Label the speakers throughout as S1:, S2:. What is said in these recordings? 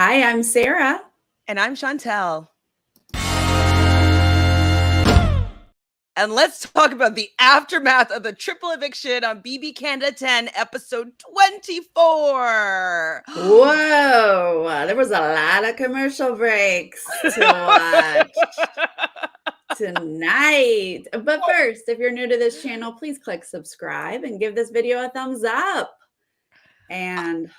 S1: Hi, I'm Sarah.
S2: And I'm Chantele. And let's talk about the aftermath of the triple eviction on BB Canada 10, episode 24.
S1: Whoa, there was a lot of commercial breaks to watch tonight. But first, if you're new to this channel, please click subscribe and give this video a thumbs up. And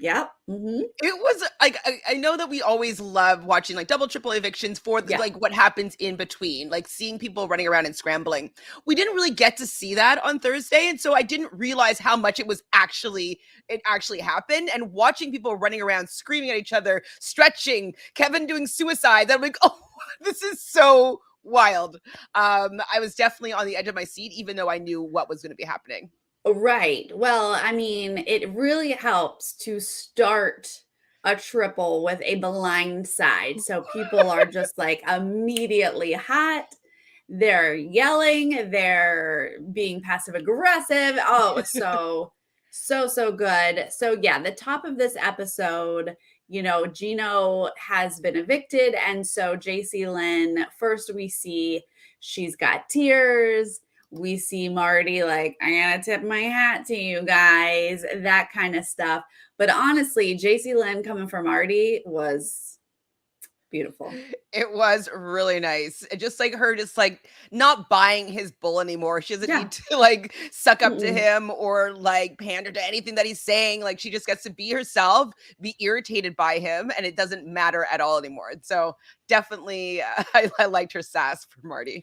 S1: yep.
S2: It was like I know that we always love watching like double triple evictions for
S1: Yeah.
S2: like what happens in between, like seeing people running around and scrambling. We didn't really get to see that on Thursday, and so I didn't realize how much it actually happened. And watching people running around screaming at each other, stretching, Kevin doing suicides, I'm like, oh, this is so wild. I was definitely on the edge of my seat, even though I knew what was going to be happening.
S1: Right. Well, I mean, it really helps to start a triple with a blind side. So people are just like immediately hot. They're yelling, they're being passive aggressive. Oh, it's so good. So yeah, the top of this episode, Gino has been evicted. And so JC Lynn, first we see she's got tears. We see Marty like, I gotta tip my hat to you guys, that kind of stuff. But honestly, JC Lynn coming from Marty was beautiful.
S2: It was really nice. It just like her just like not buying his bull anymore. She doesn't need to like suck up to him or like pander to anything that he's saying. Like she just gets to be herself, be irritated by him, and it doesn't matter at all anymore. So definitely I liked her sass for Marty.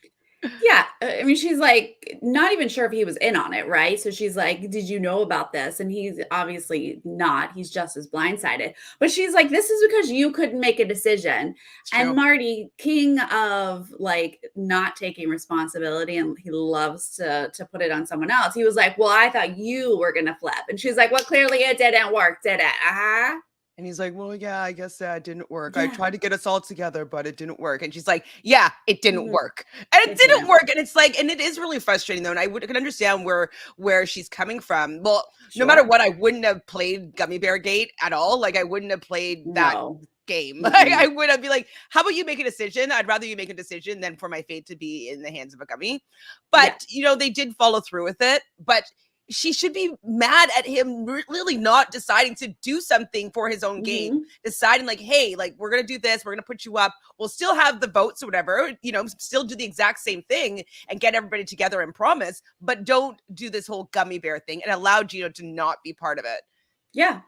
S1: Yeah. I mean, she's like not even sure if he was in on it, right? So she's like, did you know about this? And he's obviously not. He's just as blindsided. But she's like, this is because you couldn't make a decision. And Marty, king of like not taking responsibility, and he loves to put it on someone else. He was like, well, I thought you were gonna flip. And she's like, well, clearly it didn't work, did it? Uh-huh.
S2: And he's like, well, yeah, I guess that didn't work. Yeah. I tried to get us all together, but it didn't work. And she's like, yeah, it didn't work. And it didn't work. And it's like, and it is really frustrating though. And I can understand where she's coming from. Well, no matter what, I wouldn't have played Gummy Bear Gate at all. Like I wouldn't have played that game. Like I would have be like, how about you make a decision? I'd rather you make a decision than for my fate to be in the hands of a gummy. But, they did follow through with it. But she should be mad at him really not deciding to do something for his own game, deciding like, hey, like we're going to do this. We're going to put you up. We'll still have the votes or whatever, still do the exact same thing and get everybody together and promise, but don't do this whole gummy bear thing and allow Gino to not be part of it.
S1: Yeah.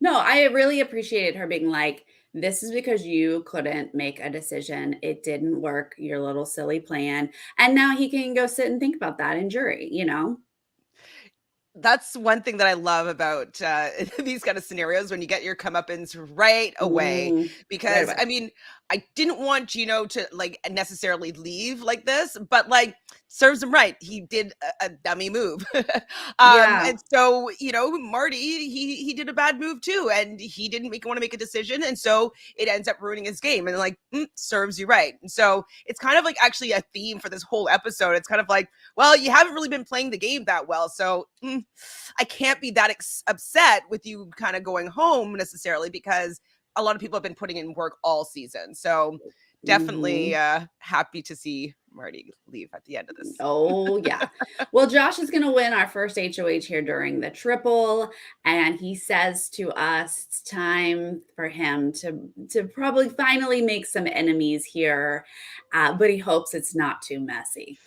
S1: No, I really appreciated her being like, this is because you couldn't make a decision. It didn't work, your little silly plan. And now he can go sit and think about that in jury,
S2: That's one thing that I love about these kind of scenarios when you get your comeuppance right away. Because, I mean, I didn't want Gino to like necessarily leave like this, but like serves him right. He did a dummy move. And so, Marty, he did a bad move too. And he didn't want to make a decision. And so it ends up ruining his game and like serves you right. And so it's kind of like actually a theme for this whole episode. It's kind of like, well, you haven't really been playing the game that well. So I can't be that upset with you kind of going home necessarily because a lot of people have been putting in work all season. So definitely happy to see Marty leave at the end of this.
S1: Oh, yeah. Well, Josh is going to win our first HOH here during the triple. And he says to us, it's time for him to probably finally make some enemies here. But he hopes it's not too messy.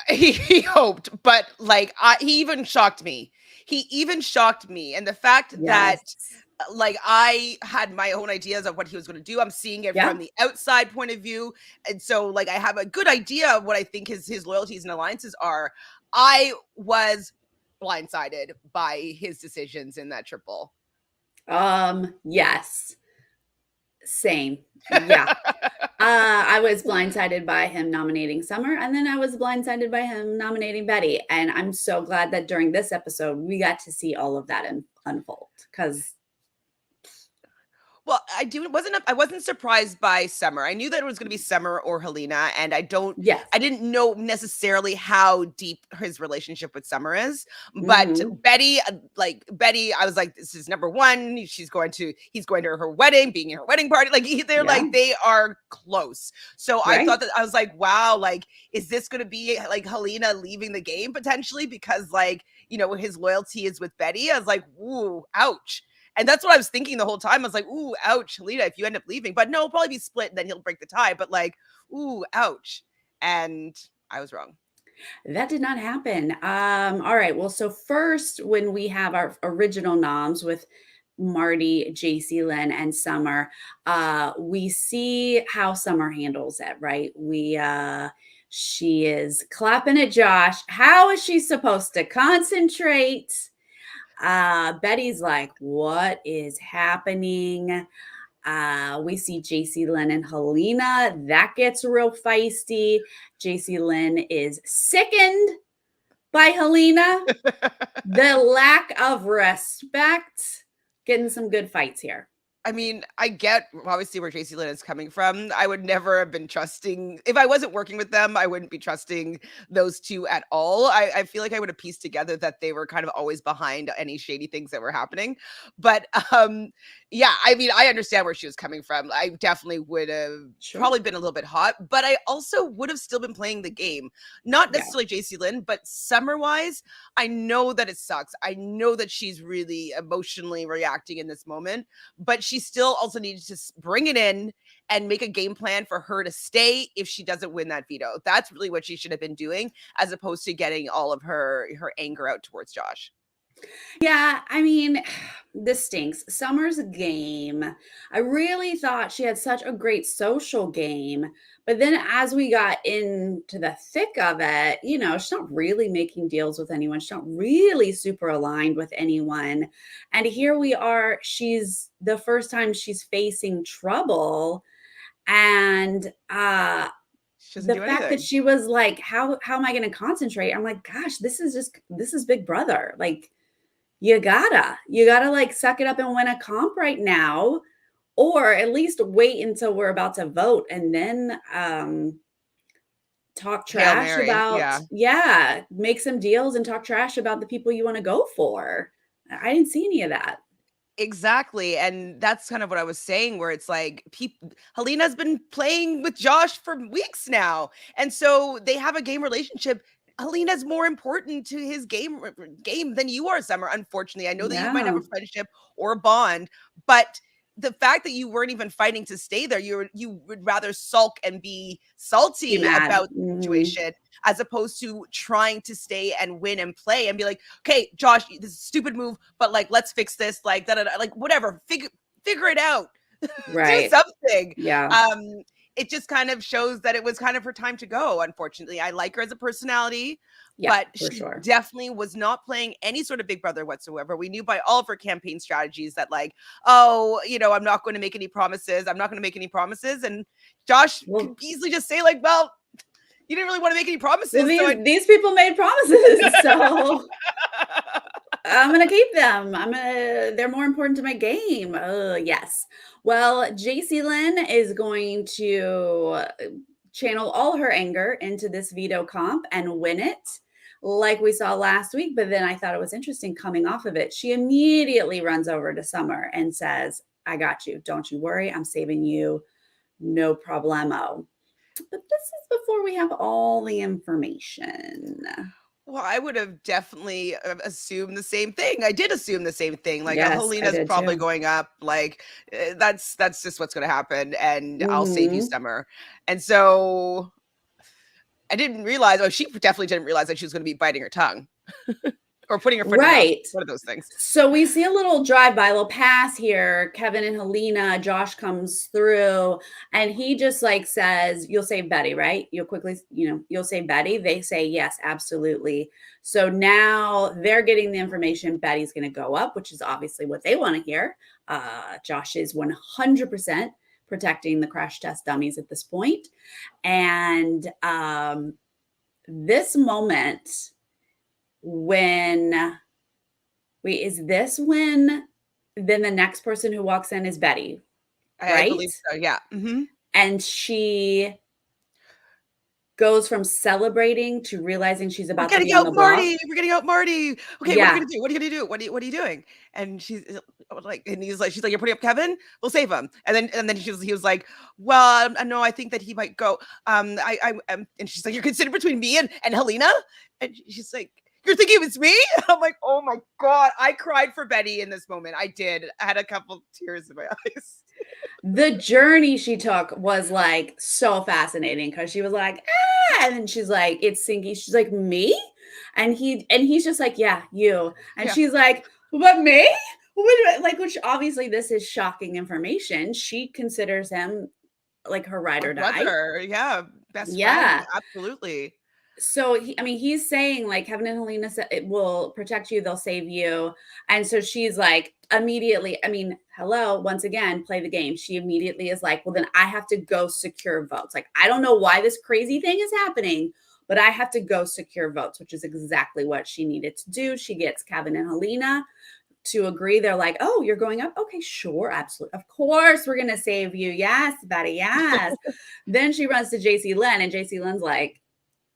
S2: He hoped, but like he even shocked me. And the fact that like I had my own ideas of what he was going to do. I'm seeing it from the outside point of view. And so like I have a good idea of what I think his loyalties and alliances are. I was blindsided by his decisions in that triple.
S1: Yes. Same. Yeah. I was blindsided by him nominating Summer, and then I was blindsided by him nominating Betty. And I'm so glad that during this episode, we got to see all of that unfold because
S2: Well, I wasn't surprised by Summer. I knew that it was gonna be Summer or Helena, and
S1: Yes.
S2: I didn't know necessarily how deep his relationship with Summer is. But
S1: Mhm.
S2: Betty, I was like, this is number one. He's going to her wedding, being in her wedding party. They're
S1: Yeah.
S2: like they are close. So I
S1: Right.
S2: thought that I was like, wow, like, is this gonna be like Helena leaving the game potentially because his loyalty is with Betty? I was like, ooh, ouch. And that's what I was thinking the whole time. I was like, "Ooh, ouch, Lita, if you end up leaving." But no, it'll probably be split and then he'll break the tie. But like, ooh, ouch. And I was wrong.
S1: That did not happen. All right. Well, so first, when we have our original noms with Marty, JC Lynn, and Summer, we see how Summer handles it, right? She is clapping at Josh. How is she supposed to concentrate? Betty's like, what is happening? We see JC Lynn and Helena. That gets real feisty. JC Lynn is sickened by Helena. The lack of respect. Getting some good fights here.
S2: I mean, I get obviously where JC Lynn is coming from. I would never have been trusting if I wasn't working with them, I wouldn't be trusting those two at all. I feel like I would have pieced together that they were kind of always behind any shady things that were happening. But yeah, I mean, I understand where she was coming from. I definitely would have
S1: Sure.
S2: probably been a little bit hot, but I also would have still been playing the game. Not
S1: Yeah.
S2: necessarily JC Lynn, but summer wise, I know that it sucks. I know that she's really emotionally reacting in this moment, but she still also needed to bring it in and make a game plan for her to stay if she doesn't win that veto. That's really what she should have been doing, as opposed to getting all of her anger out towards Josh.
S1: Yeah, I mean, this stinks. Summer's game. I really thought she had such a great social game, but then as we got into the thick of it, she's not really making deals with anyone. She's not really super aligned with anyone. And here we are, she's the first time she's facing trouble. And
S2: She doesn't
S1: the
S2: do
S1: fact that
S2: anything.
S1: she was like, how am I going to concentrate? I'm like, gosh, this is Big Brother. Like, you gotta like suck it up and win a comp right now, or at least wait until we're about to vote and then talk
S2: Hail
S1: trash
S2: Mary.
S1: about,
S2: Yeah.
S1: yeah, make some deals and talk trash about the people you want to go for. I didn't see any of that.
S2: Exactly, and that's kind of what I was saying where it's like Helena's been playing with Josh for weeks now, and so they have a game relationship. Helena's more important to his game than you are, Summer. Unfortunately, I know that you might have
S1: Yeah,
S2: a friendship or a bond, but the fact that you weren't even fighting to stay there, you would rather sulk and be
S1: be
S2: salty
S1: mad.
S2: about the situation as opposed to trying to stay and win and play and be like, okay, Josh, this is a stupid move, but like, let's fix this, like, da, da, da, like, whatever, figure it out, do
S1: Right.
S2: something.
S1: Yeah.
S2: Um, it just kind of shows that it was kind of her time to go. Unfortunately, I like her as a personality,
S1: Yeah,
S2: but
S1: for
S2: she
S1: sure.
S2: definitely was not playing any sort of Big Brother whatsoever. We knew by all of her campaign strategies that, like, oh, I'm not going to make any promises. I'm not going to make any promises. And Josh could
S1: Well,
S2: easily just say, like, well, you didn't really want to make any
S1: well,
S2: promises, so
S1: these people made promises, so I'm gonna keep them. They're more important to my game. Yes. Well, JC Lynn is going to channel all her anger into this veto comp and win it, like we saw last week. But then I thought it was interesting coming off of it. She immediately runs over to Summer and says, I got you. Don't you worry. I'm saving you. No problemo. But this is before we have all the information.
S2: well, I would have definitely assumed the same thing. I did assume the same thing. Like,
S1: Yes, I
S2: Helena's
S1: did
S2: probably
S1: too.
S2: going up. Like, that's just what's going to happen, and I'll save you,
S1: Hmm.
S2: Summer. And so I didn't realize. Oh, she definitely didn't realize that she was going to be biting her tongue or putting her foot in her mouth.
S1: Right.
S2: One of those things.
S1: So we see a little drive-by, little pass here. Kevin and Helena, Josh comes through, and he just like says, "You'll save Betty, right? You'll quickly, you'll save Betty." They say, "Yes, absolutely." So now they're getting the information. Betty's going to go up, which is obviously what they want to hear. Josh is 100% protecting the crash test dummies at this point, and this moment when. Wait, is this when then the next person who walks in is Betty?
S2: I
S1: right?
S2: believe so, yeah.
S1: And she goes from celebrating to realizing she's
S2: "We're
S1: about to
S2: getting
S1: be on
S2: out
S1: the block.
S2: Marty, we're getting out Marty. Okay, what are you
S1: Yeah,
S2: gonna do? What are you gonna do? What are you doing?" And like, and she's like, "You're putting up Kevin? We'll save him." And then he was like, "Well, no, I think that he might go. And she's like, "You're considering between me and Helena?" And she's like, "You're thinking it's me?" And I'm like, "Oh my God." I cried for Betty in this moment. I did. I had a couple tears in my eyes.
S1: the journey she took was, like, so fascinating because she was like, "Ah," and then she's like, "It's sinking." She's like, "Me?" And he's just like, "Yeah, you." And
S2: Yeah.
S1: she's like, "But me? What like, which obviously this is shocking information. She considers him like her ride
S2: A
S1: or die.
S2: brother. Yeah. Best friend.
S1: Yeah.
S2: Absolutely.
S1: So I mean, he's saying like Kevin and Helena said it will protect you, they'll save you. And so she's like immediately, I mean, hello, once again, play the game. She immediately is like, well, then I have to go secure votes. Like, I don't know why this crazy thing is happening, but I have to go secure votes, which is exactly what she needed to do. She gets Kevin and Helena to agree. They're like, oh, you're going up? Okay, sure, absolutely. Of course, we're gonna save you. Yes, Betty, yes. Then she runs to JC Lynn, and JC Lynn's like,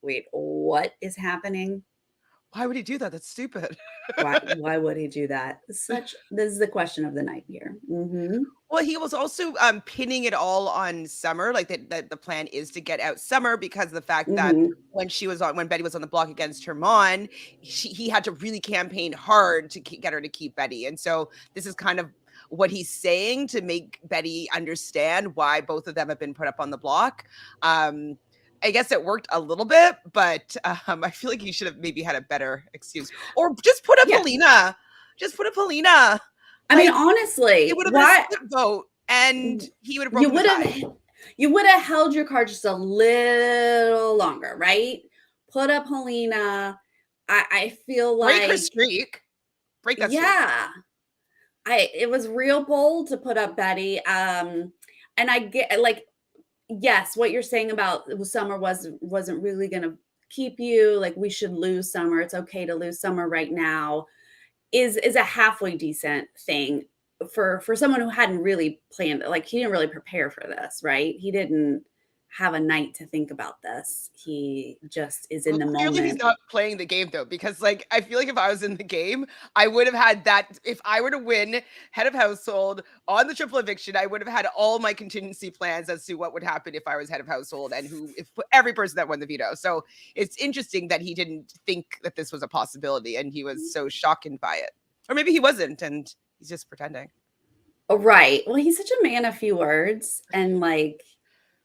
S1: wait, what is happening?
S2: Why would he do that? That's stupid.
S1: Why would he do that? This is the question of the night here. Mhm.
S2: Well, he was also, pinning it all on Summer, like, that the plan is to get out Summer because of the fact that
S1: Mhm.
S2: when Betty was on the block against Herman, he had to really campaign hard to get her to keep Betty, and so this is kind of what he's saying to make Betty understand why both of them have been put up on the block. Um, I guess it worked a little bit, but, I feel like he should have maybe had a better excuse, or just put up
S1: Yeah.
S2: Helena. Just put up Helena.
S1: I mean,
S2: Like, it
S1: honestly,
S2: would have been a
S1: why
S2: split vote, and he would have
S1: you
S2: broken the
S1: would
S2: tie.
S1: have you would have held your card just a little longer, right? Put up Helena. I feel
S2: Break her
S1: like
S2: streak. Break that streak.
S1: yeah. I it was real bold to put up Betty. And I get like yes, what you're saying about Summer wasn't really gonna keep you. Like we should lose Summer. It's okay to lose Summer right now. Is a halfway decent thing for someone who hadn't really planned it. Like he didn't really prepare for this, right? He didn't have a night to think about this. He just is in
S2: Well,
S1: the
S2: clearly he's
S1: moment.
S2: not playing the game though, because like I feel like if I was in the game, I would have had that. If I were to win head of household on the triple eviction, I would have had all my contingency plans as to what would happen if I was head of household and who if every person that won the veto. So it's interesting that he didn't think that this was a possibility and he was so shocked by it. Or maybe he wasn't and he's just pretending.
S1: Oh, right. Well, he's such a man of few words and like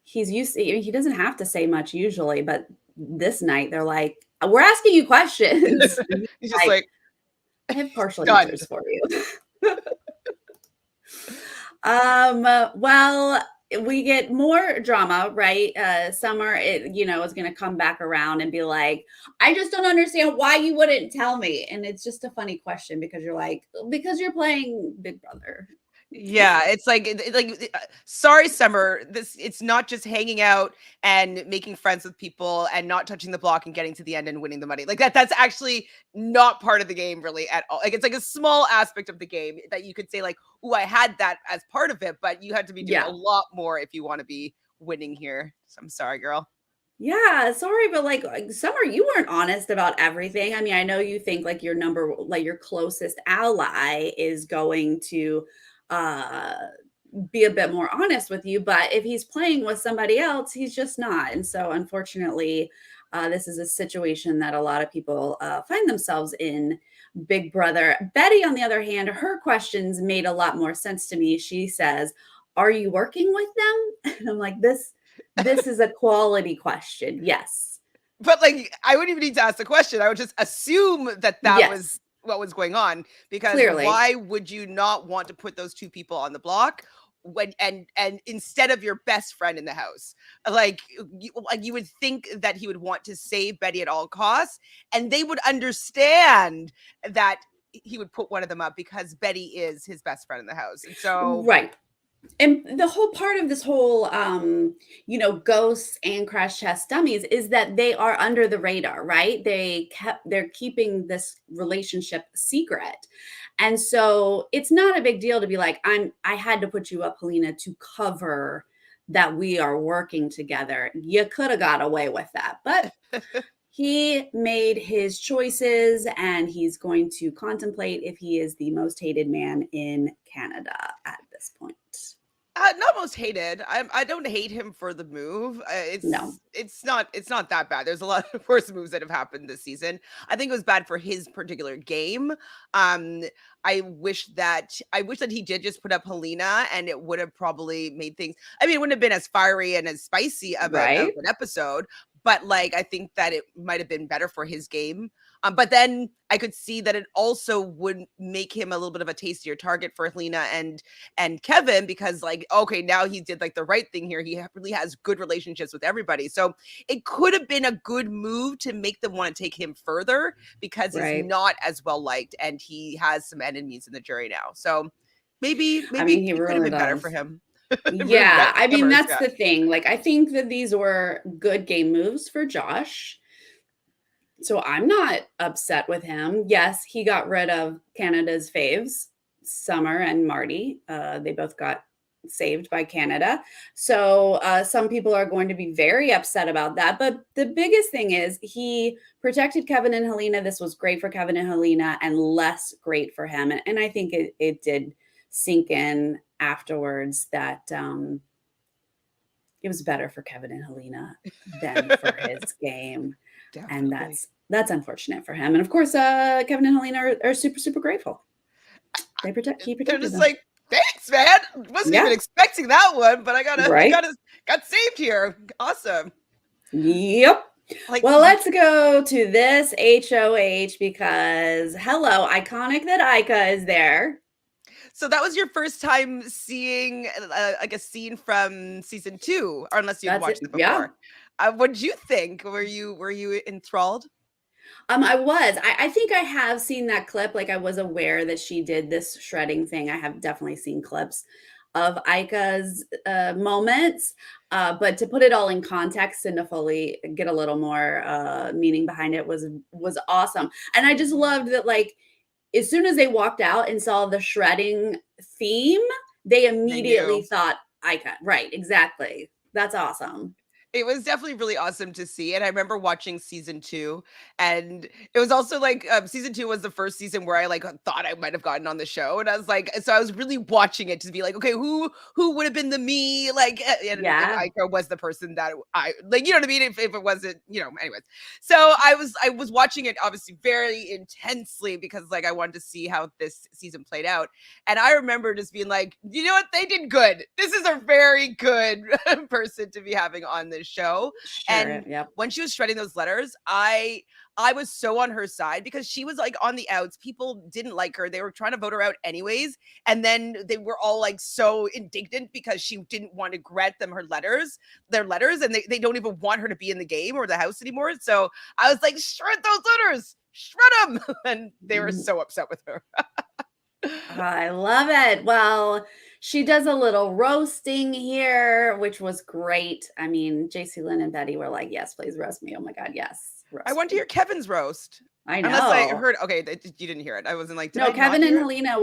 S1: he's used to, he doesn't have to say much usually, but this night they're like, we're asking you questions. And he's
S2: He's just
S1: like,
S2: like
S1: I have partial
S2: stunned.
S1: answers for you. Well, we get more drama, right? Summer, is going to come back around and be like, I just don't understand why you wouldn't tell me. And it's just a funny question because you're like, because you're playing Big Brother.
S2: Yeah, it's like sorry, Summer. It's not just hanging out and making friends with people and not touching the block and getting to the end and winning the money. Like that's actually not part of the game really at all. Like it's like a small aspect of the game that you could say like, "Oh, I had that as part of it," but you had to be doing a
S1: Yeah.
S2: lot more if you want to be winning here. So I'm sorry, girl.
S1: Yeah, sorry, but like Summer, you weren't honest about everything. I mean, I know you think like like your closest ally is going to uh be a bit more honest with you, but if he's playing with somebody else, he's just not. And so, unfortunately, this is a situation that a lot of people find themselves in. Big Brother. Betty, on the other hand, her questions made a lot more sense to me. She says, "Are you working with them?" And I'm like, This is a quality question. Yes,
S2: But like, I wouldn't even need to ask the question. I would just assume that that was
S1: yes,
S2: what was going on because
S1: clearly,
S2: why would you not want to put those two people on the block when and instead of your best friend in the house? Like you would think that he would want to save Betty at all costs, and they would understand that he would put one of them up because Betty is his best friend in the house. And so
S1: right. And the whole part of this whole, ghosts and crash test dummies is that they are under the radar, right? They're keeping this relationship secret. And so it's not a big deal to be like, I had to put you up, Helena, to cover that we are working together. You could have got away with that, but he made his choices and he's going to contemplate if he is the most hated man in Canada at this point.
S2: Not most hated. I don't hate him for the move.
S1: No.
S2: It's not that bad. There's a lot of worse moves that have happened this season. I think it was bad for his particular game. Um, I wish that he did just put up Helena, and it would have probably made things. I mean, it wouldn't have been as fiery and as spicy of
S1: Right?
S2: an episode, but like I think that it might have been better for his game. But then I could see that it also would make him a little bit of a tastier target for Helena and Kevin, because like, okay, now he did like the right thing here. He really has good relationships with everybody. So it could have been a good move to make them want to take him further, because he's
S1: Right.
S2: not as well liked and he has some enemies in the jury now. So maybe
S1: I mean,
S2: maybe
S1: he
S2: it could have
S1: really
S2: been better for
S1: does.
S2: him. Ruined
S1: Yeah, I mean,
S2: Summers,
S1: that's
S2: yeah.
S1: the thing. Like, I think that these were good game moves for Josh. So I'm not upset with him. Yes, he got rid of Canada's faves, Summer and Marty. They both got saved by Canada. So some people are going to be very upset about that. But the biggest thing is he protected Kevin and Helena. This was great for Kevin and Helena and less great for him. And I think it did sink in afterwards that it was better for Kevin and Helena than for his game. And
S2: Definitely.
S1: that's unfortunate for him. And of course, Kevin and Helena are super, super grateful. He
S2: They're
S1: protected
S2: just
S1: them.
S2: like, thanks, man. Wasn't
S1: Yeah,
S2: even expecting that one, but I
S1: right.
S2: got saved here. Awesome.
S1: Yep.
S2: Like,
S1: Well, let's go to this HOH because hello, iconic that Ica is there.
S2: so that was your first time seeing like a scene from season 2, or unless you'd
S1: That's it.
S2: watched it
S1: Yeah.
S2: before. What did you think? Were you enthralled?
S1: I was. I think I have seen that clip. Like I was aware that she did this shredding thing. I have definitely seen clips of Ica's moments, but to put it all in context and to fully get a little more meaning behind it was awesome. And I just loved that. Like as soon as they walked out and saw the shredding theme, they
S2: They
S1: immediately
S2: knew.
S1: thought Ica. Right? Exactly. That's awesome.
S2: It was definitely really awesome to see, and I remember watching season 2, and it was also, like, season 2 was the first season where I, like, thought I might have gotten on the show, and I was like, so I was really watching it to be like, "Okay, who would have been the me?" Like, and
S1: Yeah.
S2: Aiko was the person that I like, you know what I mean? If it wasn't, anyways. So I was watching it obviously very intensely because, like, I wanted to see how this season played out, and I remember just being like, "You know what? They did good. This is a very good person to be having on this show."
S1: Sure.
S2: And
S1: Yep.
S2: when she was shredding those letters, I was so on her side because she was like on the outs. People didn't like her. They were trying to vote her out anyways. And then they were all like so indignant because she didn't want to grant them their letters, and they don't even want her to be in the game or the house anymore. So I was like, shred those letters, shred them. And they were so upset with her.
S1: I love it. Well, she does a little roasting here, which was great. I mean, JC Lynn and Betty were like, yes, please roast me. Oh my God, yes,
S2: I
S1: roast
S2: want to
S1: me.
S2: hear Kevin's roast.
S1: I
S2: Unless I
S1: know.
S2: heard, okay, you didn't hear it. I wasn't like, did
S1: No,
S2: I not
S1: Kevin and
S2: hear it?
S1: Helena,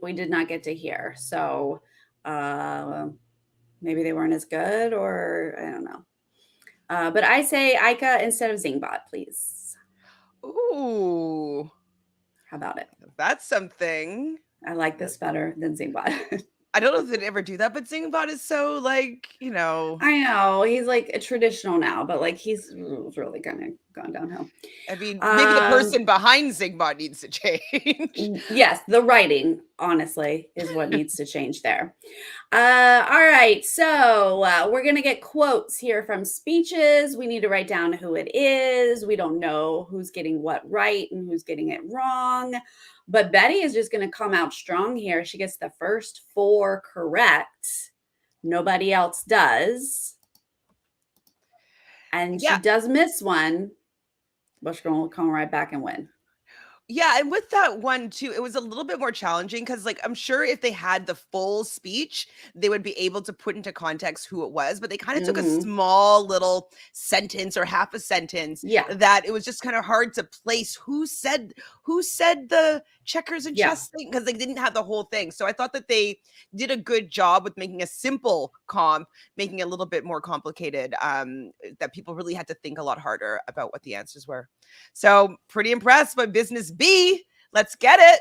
S1: we did not get to hear. So uh maybe they weren't as good, or I don't know. But I say Ica instead of Zingbot, please.
S2: Ooh,
S1: How about it?
S2: that's something.
S1: I like this better than Zingbot.
S2: I don't know if they'd ever do that, but Zingbot is so
S1: I know he's like a traditional now, but like he's really kind of gone downhill.
S2: I mean, maybe the
S1: Um,
S2: person behind Zingbot needs to change.
S1: yes, the writing, honestly, is what needs to change there. All right, so we're gonna get quotes here from speeches. We need to write down who it is. We don't know who's getting what right and who's getting it wrong. But Betty is just gonna come out strong here. She gets the first four correct. Nobody else does. And she
S2: Yeah,
S1: does miss one, but she's gonna come right back and win.
S2: Yeah, and with that one too, it was a little bit more challenging because, like, I'm sure if they had the full speech, they would be able to put into context who it was, but they kind of took a
S1: Mhm.
S2: small little sentence or half a sentence
S1: Yeah,
S2: that it was just kind of hard to place who said the checkers and
S1: yeah.
S2: chess thing because they didn't have the whole thing. So I thought that they did a good job with making a simple comp, making it a little bit more complicated. That people really had to think a lot harder about what the answers were. So pretty impressed by business B. Let's get it.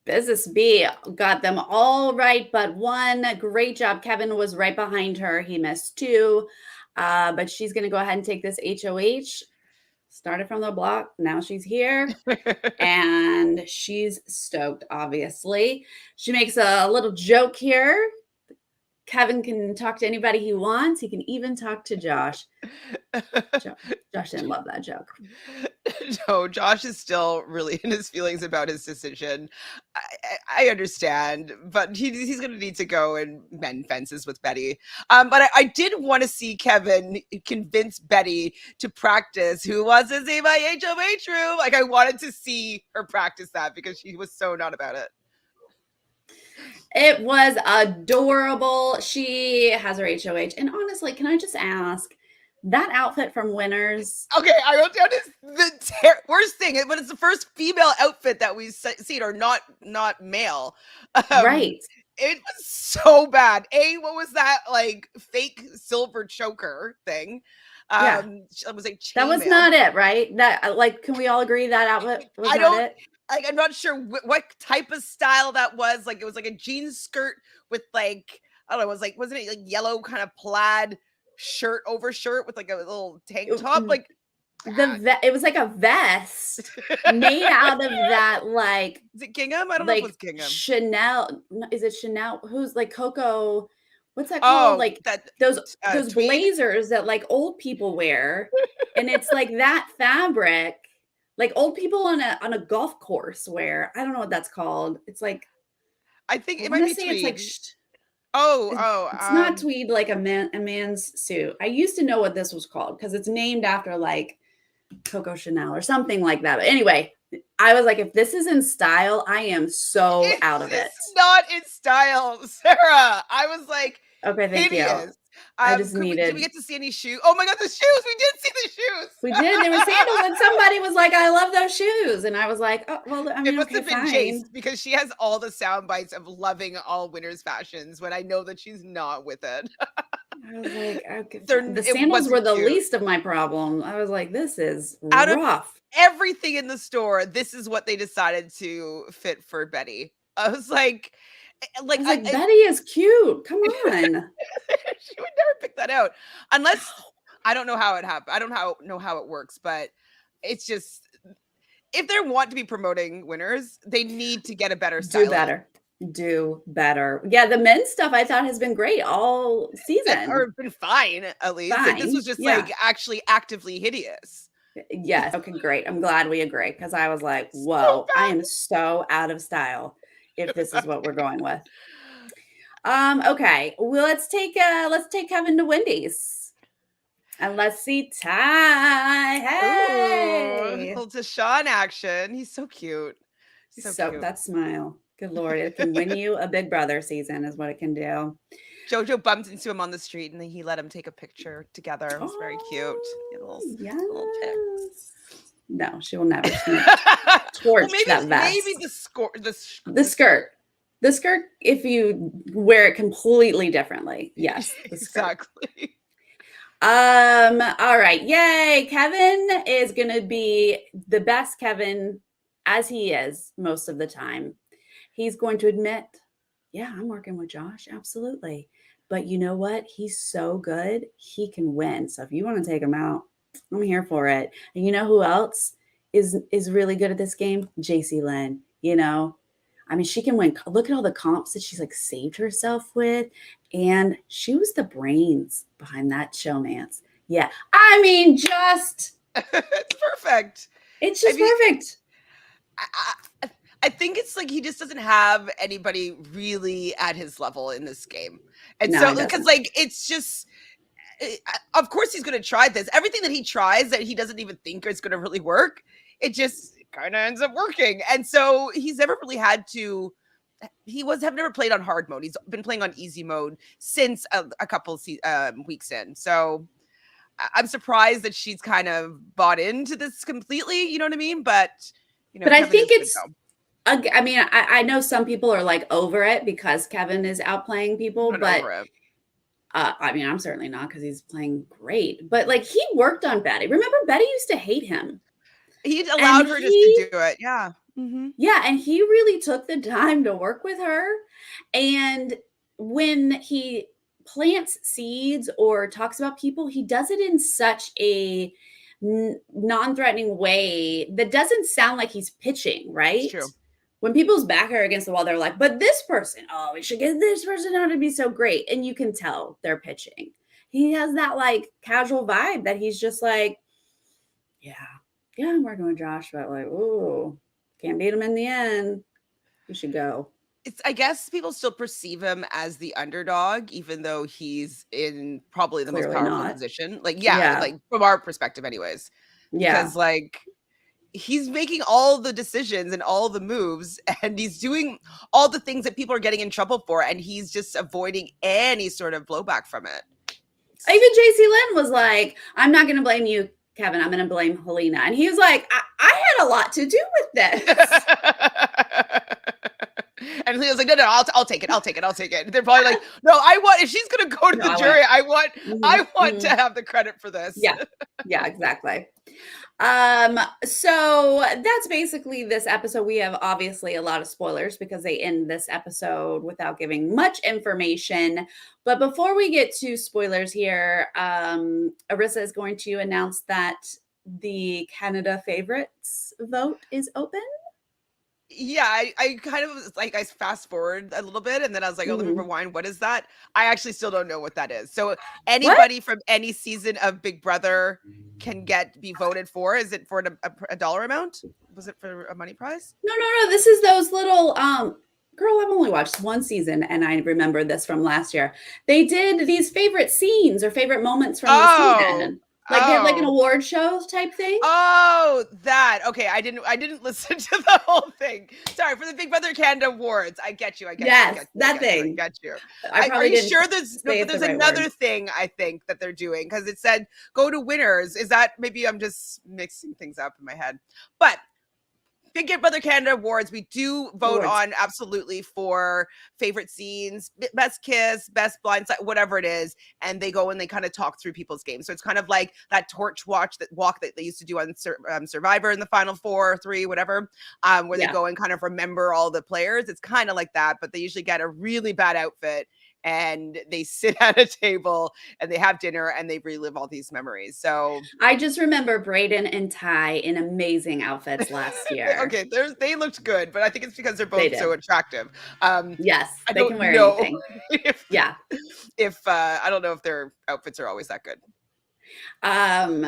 S1: Business B got them all right, but one. Great job. Kevin was right behind her. He missed two. But she's going to go ahead and take this HOH. Started from the block. Now she's here. And she's stoked, obviously. She makes a little joke here. Kevin can talk to anybody he wants. He can even talk to Josh. Josh didn't love that joke.
S2: No, Josh is still really in his feelings about his decision. I understand, but he's going to need to go and mend fences with Betty. But I did want to see Kevin convince Betty to practice Who Wants to See My HOH Room. Like, I wanted to see her practice that because she was so not about it.
S1: It was adorable. She has her HOH. And honestly, can I just ask, that outfit from Winners?
S2: Okay, I wrote down the worst thing, but it's the first female outfit that we've seen, or not male.
S1: Right.
S2: It was so bad. What was that, like, fake silver choker thing?
S1: Yeah.
S2: It was like
S1: That was
S2: chainmail.
S1: not it, right? That, like, can we all agree that outfit was not it?
S2: Like, I'm not sure what type of style that was. Like, it was like a jean skirt with, like, I don't know, wasn't it like yellow kind of plaid shirt over shirt with like a little tank top? Like,
S1: it was like a vest made out of that, like,
S2: is it Gingham? I don't know if it was Gingham.
S1: Chanel. Is it Chanel? Who's like Coco? What's that
S2: Oh,
S1: called? Like
S2: that
S1: those
S2: tweed?
S1: blazers that like old people wear, and it's like that fabric, like old people on a golf course wear. I don't know what that's called. It's like,
S2: I think
S1: I
S2: it might
S1: want
S2: be
S1: to say it's like.
S2: tweed. Oh,
S1: It's not tweed like a man's suit. I used to know what this was called because it's named after like Coco Chanel or something like that. But anyway, I was like, if this is in style, I am so out of it.
S2: It's not in style, Sarah. I was like,
S1: okay, thank
S2: hideous.
S1: you. I just needed.
S2: Did we get to see any shoes? Oh my god, the shoes! We did see the shoes.
S1: We did. They were sandals, and somebody was like, "I love those shoes," and I was like, "Oh, well, I mean,
S2: it must
S1: okay,
S2: have been
S1: fine."
S2: Jace because she has all the sound bites of loving all Winners fashions when I know that she's not with it.
S1: I was like, okay, the sandals were the least of my problem. I was like, this is
S2: out
S1: rough.
S2: Of everything in the store, this is what they decided to fit for Betty. I was like,
S1: Betty is cute. Come on.
S2: She would never pick that out unless I don't know how it happened. I don't know how it works, but it's just if they want to be promoting Winners, they need to get a better style.
S1: Do better. Yeah, the men's stuff I thought has been great all season.
S2: Or been fine, at least. Fine. Like, this was just like actually actively hideous.
S1: Yes. Okay, great. I'm glad we agree because I was like, whoa, I am so out of style if this is what we're going with. Okay. Well, let's take Kevin to Wendy's. And let's see Ty. Hey.
S2: Ooh, little Deshaun action. He's so cute.
S1: So cute. That smile. Good Lord. It can win you a Big Brother season is what it can do.
S2: Jojo bumped into him on the street and he let him take a picture together. It was very cute. Little pics.
S1: No, she will never torch that vest.
S2: Maybe
S1: the skirt. The skirt, if you wear it completely differently. Yes.
S2: Exactly.
S1: All right. Yay. Kevin is going to be the best Kevin as he is most of the time. He's going to admit, yeah, I'm working with Josh. Absolutely. But you know what? He's so good. He can win. So if you want to take him out, I'm here for it. And you know who else is really good at this game? JC Lynn. You know, I mean, she can win. Look at all the comps that she's like saved herself with. And she was the brains behind that showmance. Yeah. I mean, just.
S2: It's perfect.
S1: It's just perfect.
S2: I think it's like he just doesn't have anybody really at his level in this game. And so, because like, it's just, of course he's going to try this. Everything that he tries that he doesn't even think is going to really work. It just, kind of ends up working. And so he's never really had to. Have never played on hard mode. He's been playing on easy mode since a couple weeks in. So I'm surprised that she's kind of bought into this completely. You know what I mean? But
S1: But I
S2: Kevin
S1: think
S2: is good
S1: it's,
S2: though.
S1: I mean, I know some people are like over it because Kevin is outplaying people,
S2: I'm not
S1: but
S2: over it.
S1: I mean, I'm certainly not because he's playing great. But like he worked on Betty. Remember, Betty used to hate him,
S2: He
S1: and
S2: allowed her just to
S1: he,
S2: do it. Yeah. Mm-hmm.
S1: yeah, and he really took the time to work with her. And when he plants seeds or talks about people, he does it in such a non-threatening way that doesn't sound like he's pitching,
S2: It's
S1: right?
S2: true.
S1: When people's back are against the wall, they're like, but this person, oh, we should get this person out to be so great. And you can tell they're pitching. He has that like casual vibe that he's just like, yeah, yeah, I'm working with Josh, but like, ooh, can't beat him in the end. We should go.
S2: I guess people still perceive him as the underdog, even though he's in probably the most
S1: Clearly
S2: powerful
S1: not.
S2: position. Like, yeah,
S1: Yeah.
S2: like from our perspective, anyways,
S1: Yeah.
S2: because like he's making all the decisions and all the moves, and he's doing all the things that people are getting in trouble for, and he's just avoiding any sort of blowback from it.
S1: Even JC Lynn was like, I'm not going to blame you, Kevin. I'm going to blame Helena. And he was like, I had a lot to do with this.
S2: And Leo's like, no, I'll take it. I'll take it. I'll take it. They're probably like, no, I want, if she's going to go to
S1: No,
S2: the
S1: I
S2: jury, I want
S1: mhm.
S2: to have the credit for this.
S1: Yeah. Yeah, exactly. So that's basically this episode. We have obviously a lot of spoilers because they end this episode without giving much information. But before we get to spoilers here, Arissa is going to announce that the Canada favorites vote is open.
S2: Yeah, I kind of was like, I fast forward a little bit and then I was like, oh, let me
S1: Mhm.
S2: rewind. What is that? I actually still don't know what that is. So
S1: What?
S2: anybody from any season of Big Brother can be voted for. Is it for a dollar amount? Was it for a money prize?
S1: No. This is those little girl, I've only watched one season and I remember this from last year. They did these favorite scenes or favorite moments from the
S2: Oh,
S1: season. Like they had like an
S2: oh,
S1: award show type thing.
S2: oh, that. Okay, I didn't listen to the whole thing. Sorry, for the Big Brother Canada Awards. I get you. I get you. I
S1: Yes,
S2: get you. I
S1: that
S2: get you. I
S1: thing.
S2: get you.
S1: I
S2: Are
S1: probably
S2: you
S1: didn't
S2: sure there's no?
S1: say
S2: But
S1: it the
S2: there's
S1: right word.
S2: another thing I think that they're doing because it said go to winners. Is that maybe I'm just mixing things up in my head? But Big Brother Canada Awards, we do vote
S1: Awards.
S2: on absolutely for favorite scenes, best kiss, best blind side, whatever it is, and they go and they kind of talk through people's games. So it's kind of like that torch walk that they used to do on Survivor in the final 4 or 3, whatever, where they
S1: Yeah.
S2: go and kind of remember all the players. It's kind of like that, but they usually get a really bad outfit and they sit at a table and they have dinner and they relive all these memories. So
S1: I just remember Braden and Ty in amazing outfits last year.
S2: okay, they looked good, but I think it's because they're
S1: They
S2: both so
S1: did.
S2: attractive.
S1: Yes,
S2: I
S1: they
S2: don't
S1: can wear
S2: know
S1: anything.
S2: if
S1: Yeah.
S2: I don't know if their outfits are always that good.
S1: Um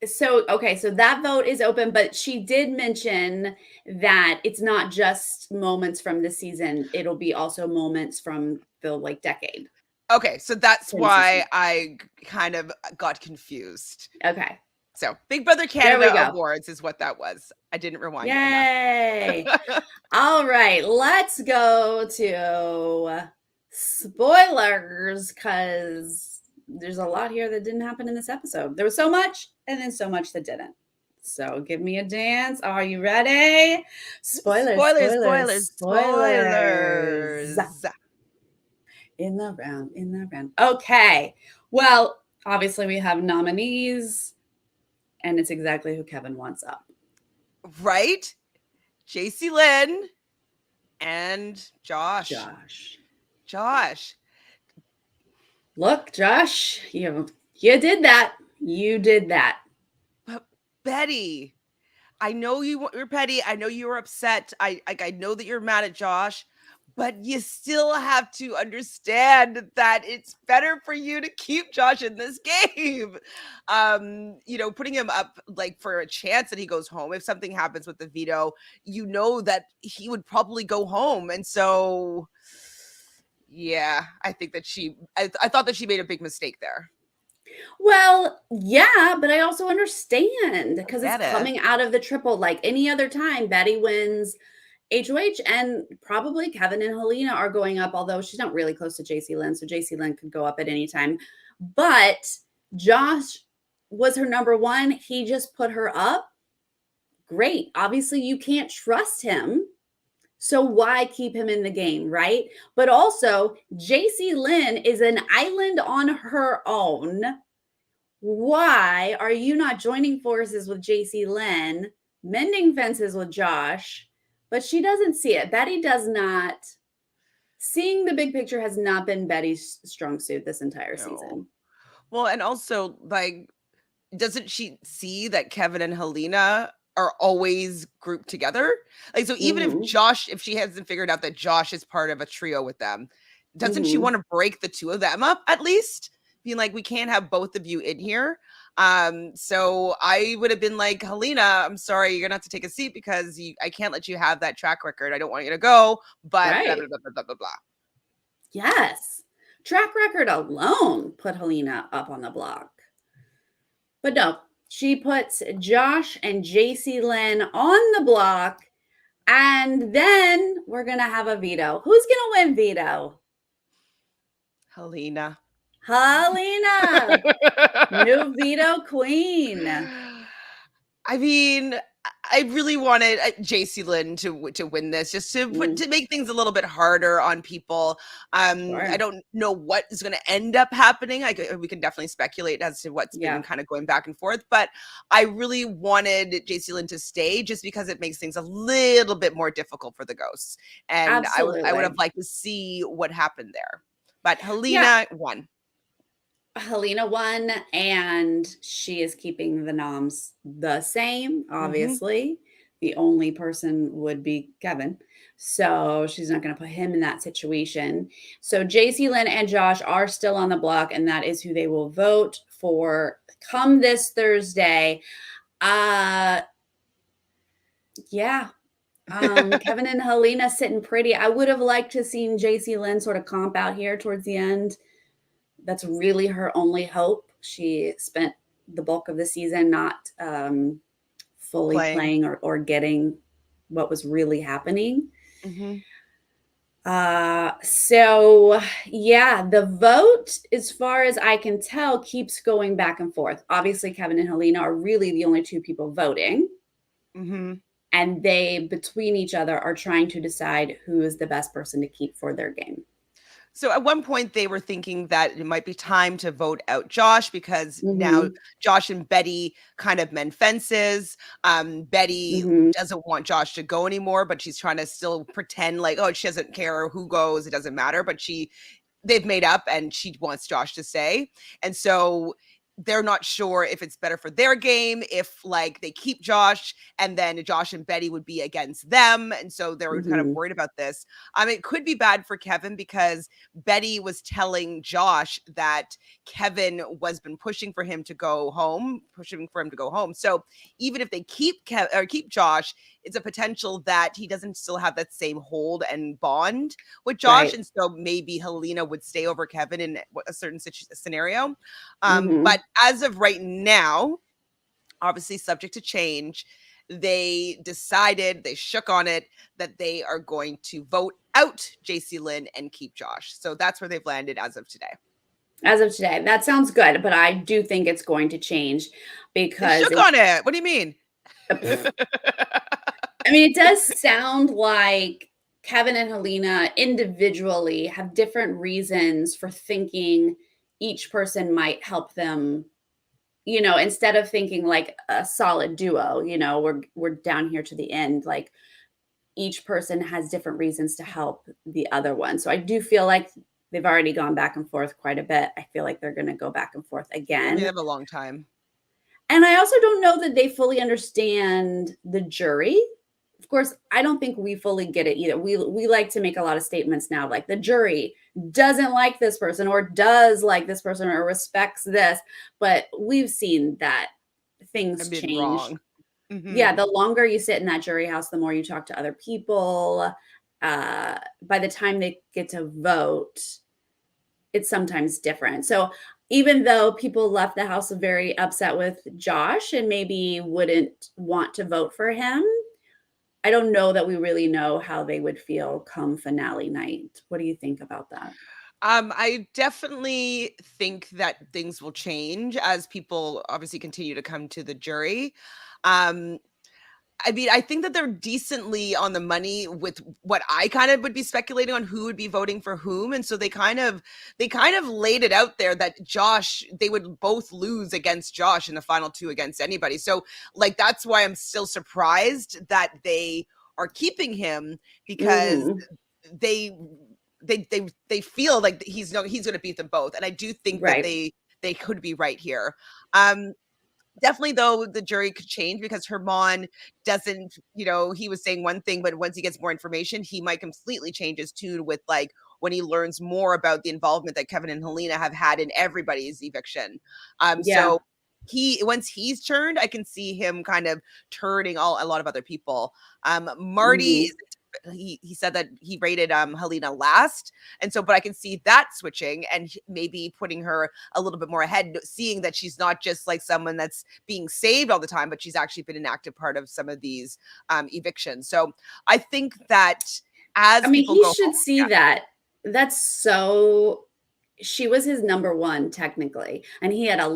S1: so okay, so that vote is open, but she did mention that it's not just moments from the season, it'll be also moments from the like decade.
S2: Okay, so that's
S1: 10 seasons.
S2: why I kind of got confused.
S1: Okay.
S2: So Big Brother
S1: There we
S2: Canada
S1: go.
S2: Awards is what that was. I didn't rewind it
S1: Yay.
S2: enough.
S1: All right, let's go to spoilers because there's a lot here that didn't happen in this episode. There was so much and then so much that didn't. So give me a dance. Are you ready? Spoilers,
S2: Spoilers,
S1: spoilers,
S2: spoilers,
S1: spoilers.
S2: spoilers.
S1: In the round, in the round. Okay. Well, obviously we have nominees, and it's exactly who Kevin wants up.
S2: Right? JC Lynn and Josh. Josh.
S1: Look, Josh, you did that. You did that.
S2: But Betty, I know you're petty. I know you were upset. I know that you're mad at Josh, but you still have to understand that it's better for you to keep Josh in this game. Putting him up like for a chance that he goes home. If something happens with the veto, you know that he would probably go home. And so yeah, I think that I thought that she made a big mistake there.
S1: Well, yeah, but I also understand
S2: I
S1: because it's
S2: get it.
S1: coming out of the triple. Like any other time, Betty wins HOH, and probably Kevin and Helena are going up, although she's not really close to JC Lynn, so JC Lynn could go up at any time. But Josh was her number one. He just put her up. Great. Obviously, you can't trust him. So why keep him in the game, right? But also, JC Lynn is an island on her own. Why are you not joining forces with JC Lynn, mending fences with Josh? But she doesn't see it. Betty does not. Seeing the big picture has not been Betty's strong suit this entire
S2: No.
S1: season.
S2: Well, and also, like, doesn't she see that Kevin and Helena are always grouped together? Like, so even
S1: Mm-hmm.
S2: if she hasn't figured out that Josh is part of a trio with them, doesn't she
S1: Mm-hmm.
S2: want to break the two of them up at least? Being like, we can't have both of you in here. So I would have been like, Helena, I'm sorry, you're gonna have to take a seat because I can't let you have that track record. I don't want you to go, but blah blah
S1: Right.
S2: blah blah blah blah blah.
S1: Yes. Track record alone put Helena up on the block. But no, she puts Josh and JC Lynn on the block. And then we're going to have a veto. Who's going to win veto?
S2: Helena.
S1: Helena, new veto queen.
S2: I mean, I really wanted JC Lynn to win this, just
S1: Mm,
S2: to make things a little bit harder on people. I
S1: sure.
S2: don't know what is going to end up happening. We can definitely speculate as to what's been
S1: Yeah,
S2: kind of going back and forth, but I really wanted JC Lynn to stay just because it makes things a little bit more difficult for the ghosts, and I would have
S1: absolutely.
S2: liked to see what happened there. But
S1: Yeah,
S2: Helena won.
S1: Helena won, and she is keeping the noms the same,
S2: Hmm.
S1: obviously. The only person would be Kevin. So she's not going to put him in that situation. So JC Lynn and Josh are still on the block, and that is who they will vote for come this Thursday. Uh yeah. Kevin and Helena sitting pretty. I would have liked to seen JC Lynn sort of comp out here towards the end. That's really her only hope. She spent the bulk of the season not fully
S2: Playing.
S1: playing or getting what was really happening.
S2: Hmm.
S1: So yeah, the vote, as far as I can tell, keeps going back and forth. Obviously, Kevin and Helena are really the only two people voting,
S2: Hmm.
S1: and they between each other are trying to decide who is the best person to keep for their game.
S2: So at one point they were thinking that it might be time to vote out Josh because now
S1: Mm-hmm.
S2: Josh and Betty kind of mend fences. Betty
S1: Mm-hmm.
S2: doesn't want Josh to go anymore, but she's trying to still pretend like, oh, she doesn't care who goes, it doesn't matter. But they've made up and she wants Josh to stay. And so they're not sure if it's better for their game if like they keep Josh and then Josh and Betty would be against them. And so they were kind of
S1: Mm-hmm.
S2: worried about this. It could be bad for Kevin because Betty was telling Josh that Kevin was been pushing for him to go home, pushing for him to go home. So even if they keep Josh, it's a potential that he doesn't still have that same hold and bond with Josh,
S1: Right.
S2: and so maybe Helena would stay over Kevin in a certain scenario.
S1: Mm-hmm.
S2: But as of right now, obviously subject to change, they shook on it that they are going to vote out JC Lynn and keep Josh. So that's where they've landed as of today.
S1: As of today, that sounds good, but I do think it's going to change
S2: They
S1: because
S2: shook on it. What do you mean?
S1: I mean, it does sound like Kevin and Helena individually have different reasons for thinking each person might help them, instead of thinking like a solid duo, we're down here to the end, like each person has different reasons to help the other one. So I do feel like they've already gone back and forth quite a bit. I feel like they're going to go back and forth
S2: I mean, they
S1: again.
S2: have a long time.
S1: And I also don't know that they fully understand the jury. Of course, I don't think we fully get it either. We like to make a lot of statements now, like the jury doesn't like this person or does like this person or respects this, but we've seen that
S2: I've
S1: things
S2: been
S1: change.
S2: wrong. Hmm.
S1: Yeah, the longer you sit in that jury house, the more you talk to other people. By the time they get to vote, it's sometimes different. So even though people left the house very upset with Josh and maybe wouldn't want to vote for him, I don't know that we really know how they would feel come finale night. What do you think about that?
S2: I definitely think that things will change as people obviously continue to come to the jury. Um, I mean, I think that they're decently on the money with what I kind of would be speculating on who would be voting for whom, and so they kind of laid it out there that Josh, they would both lose against Josh in the final two against anybody. So like that's why I'm still surprised that they are keeping him, because
S1: Mhm.
S2: they they feel like he's going to beat them both, and I do think that
S1: Right.
S2: they could be right here. Um, Definitely, though, the jury could change because Herman doesn't, he was saying one thing, but once he gets more information, he might completely change his tune with like when he learns more about the involvement that Kevin and Helena have had in everybody's eviction.
S1: Yeah.
S2: So once he's turned, I can see him kind of turning a lot of other people. Marty,
S1: Mhm.
S2: he said that he rated Helena last, and so but I can see that switching and maybe putting her a little bit more ahead, seeing that she's not just like someone that's being saved all the time, but she's actually been an active part of some of these evictions. So I think that
S1: I
S2: as
S1: mean,
S2: people
S1: he
S2: go
S1: should
S2: home,
S1: see that. That's so she was his number 1 technically, and she had a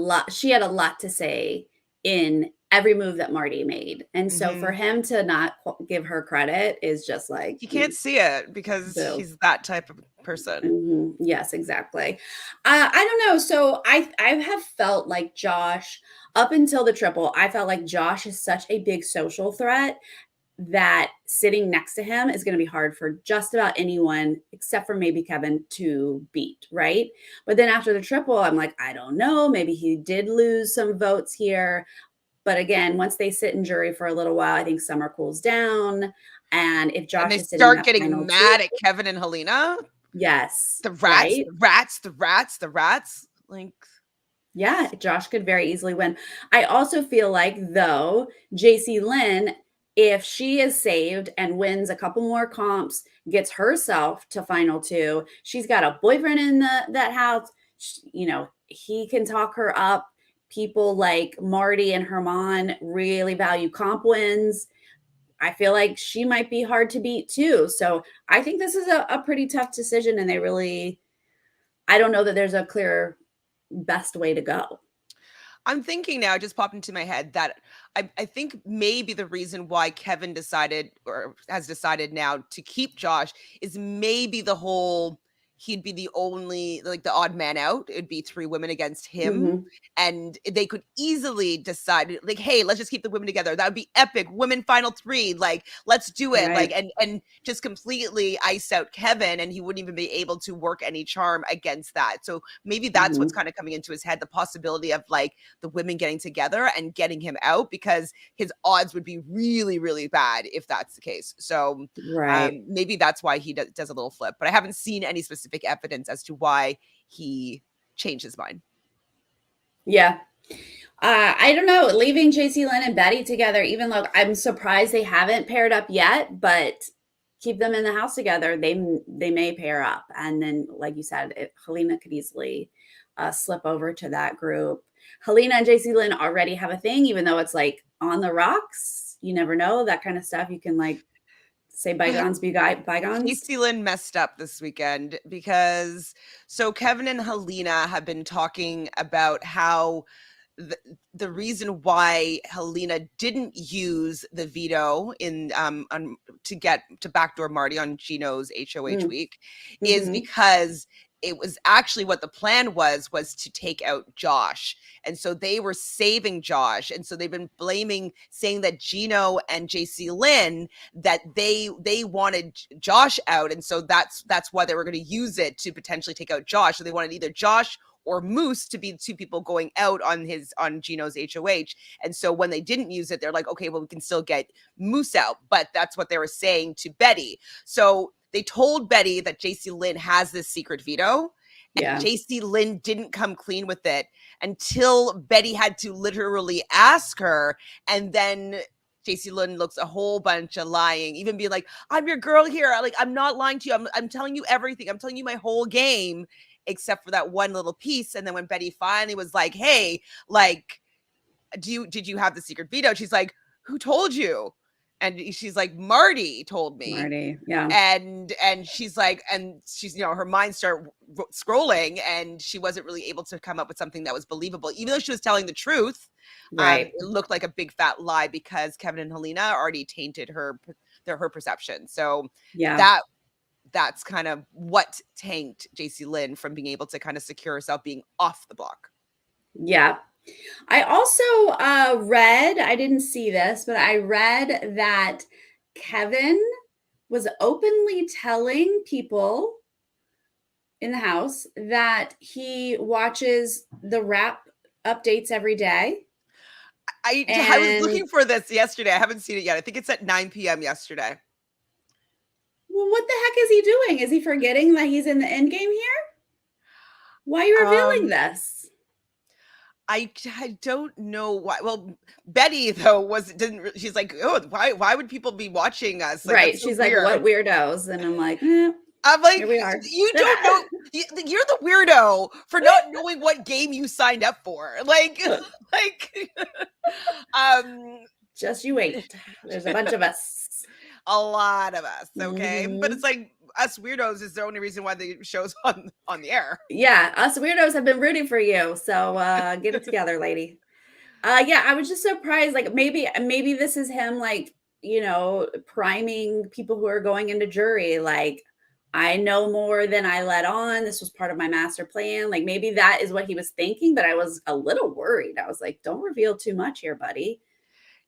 S1: lot to say in every move that Marty made, and so for
S2: mhm,
S1: him to not give her credit is just like,
S2: he can't see it because
S1: boo.
S2: he's that type of person.
S1: Mhm. Yes, exactly. I don't know. So I have felt like Josh up until the triple. I felt like Josh is such a big social threat that sitting next to him is going to be hard for just about anyone except for maybe Kevin to beat, right? But then after the triple, I'm like, I don't know. Maybe he did lose some votes here. But again, once they sit in jury for a little while, I think Summer cools down. And if
S2: And
S1: Josh
S2: they
S1: is sitting
S2: start
S1: that
S2: getting
S1: final two,
S2: mad at Kevin and Helena.
S1: yes,
S2: The rats,
S1: right?
S2: the rats, the rats, the rats. Like,
S1: Yeah, Josh could very easily win. I also feel like, though, JC Lynn, if she is saved and wins a couple more comps, gets herself to final two, she's got a boyfriend in that house. He can talk her up. People like Marty and Herman really value comp wins. I feel like she might be hard to beat too. So I think this is a pretty tough decision, and I don't know that there's a clear best way to go.
S2: I'm thinking now, it just popped into my head that I think maybe the reason why Kevin decided or has decided now to keep Josh is maybe the whole he'd be the only like the odd man out. It'd be three women against him.
S1: Mhm.
S2: And they could easily decide, like, hey, let's just keep the women together. That would be epic. Women final three. Like, let's do it. Like,
S1: Right.
S2: and just completely ice out Kevin, and he wouldn't even be able to work any charm against that. So maybe that's what's
S1: Mhm.
S2: kind of coming into his head, the possibility of like the women getting together and getting him out, because his odds would be really, really bad if that's the case. So
S1: Right.
S2: maybe that's why he does a little flip, but I haven't seen any specific evidence as to why he changed his mind.
S1: Yeah. I don't know. Leaving JC Lynn and Betty together, even though I'm surprised they haven't paired up yet, but keep them in the house together. They may pair up, and then, like you said, Helena could easily slip over to that group. Helena and JC Lynn already have a thing, even though it's like on the rocks. You never know that kind of stuff. You can like say
S2: But
S1: bygones be bygones.
S2: Casey Lynn messed up this weekend because so Kevin and Helena have been talking about how the, the reason why Helena didn't use the veto in to get to backdoor Marty on Gino's HOH
S1: Mm.
S2: week is
S1: Hmm.
S2: because it was actually what the plan was to take out Josh. And so they were saving Josh. And so they've been blaming, saying that Gino and JC Lynn, that they wanted Josh out. And so that's why they were going to use it to potentially take out Josh. So they wanted either Josh or Moose to be the two people going out on Gino's HOH. And so when they didn't use it, they're like, okay, well, we can still get Moose out. But that's what they were saying to Betty. So they told Betty that JC Lynn has this secret veto, and
S1: Yeah.
S2: JC Lynn didn't come clean with it until Betty had to literally ask her. And then JC Lynn looks a whole bunch of lying, even being like, I'm your girl here. Like, I'm not lying to you. I'm telling you everything. I'm telling you my whole game. except for that one little piece. And then when Betty finally was like, hey, like, did you have the secret veto? She's like, who told you? And she's like, Marty told me.
S1: Marty, yeah.
S2: And she's like, and she's, you know, her mind started scrolling, and she wasn't really able to come up with something that was believable, even though she was telling the truth.
S1: Right.
S2: It looked like a big fat lie because Kevin and Helena already tainted her perception. So
S1: yeah,
S2: that's kind of what tanked JC Lynn from being able to kind of secure herself being off the block.
S1: yeah. I also read, I didn't see this, but I read that Kevin was openly telling people in the house that he watches the rap updates every day.
S2: I was looking for this yesterday. I haven't seen it yet. I think it's at 9 p.m. yesterday.
S1: Well, what the heck is he doing? Is he forgetting that he's in the end game here? Why are you revealing this?
S2: I don't know why. Well, Betty though she's like, oh, why would people be watching us? Like,
S1: right.
S2: so
S1: she's
S2: weird.
S1: like, what weirdos? And I'm like,
S2: I'm like,
S1: here we are.
S2: You don't know. You're the weirdo for not knowing what game you signed up for. Like,
S1: just you wait. There's a bunch of us.
S2: A lot of us, okay?
S1: Mm-hmm.
S2: But it's like us weirdos is the only reason why the show's on the air.
S1: Yeah, us weirdos have been rooting for you. So get it together, lady. Yeah, I was just surprised. Like maybe this is him, like, you know, priming people who are going into jury. Like, I know more than I let on. This was part of my master plan. Like maybe that is what he was thinking, but I was a little worried. I was like, don't reveal too much here, buddy.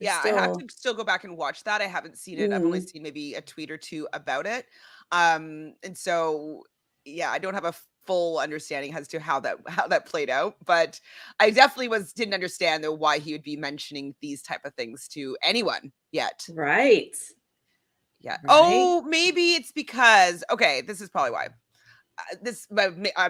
S2: Yeah, I have to still go back and watch that. I haven't seen it. I've only seen maybe a tweet or two about it. And so yeah, I don't have a full understanding as to how that played out, but I definitely didn't understand though why he would be mentioning these type of things to anyone yet.
S1: Right.
S2: Yeah.
S1: Right.
S2: Oh, maybe it's because, okay, this is probably why.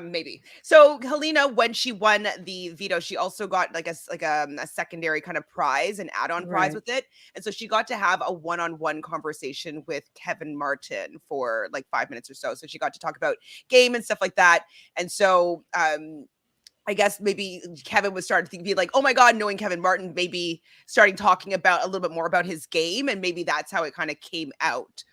S2: Maybe. So Helena, when she won the veto, she also got like a secondary kind of prize, an add-on prize with it, and so she got to have a one-on-one conversation with Kevin Martin for like 5 minutes or so. So she got to talk about game and stuff like that, and so I guess maybe Kevin was starting to be like, oh my God, knowing Kevin Martin, maybe starting talking about a little bit more about his game, and maybe that's how it kind of came out.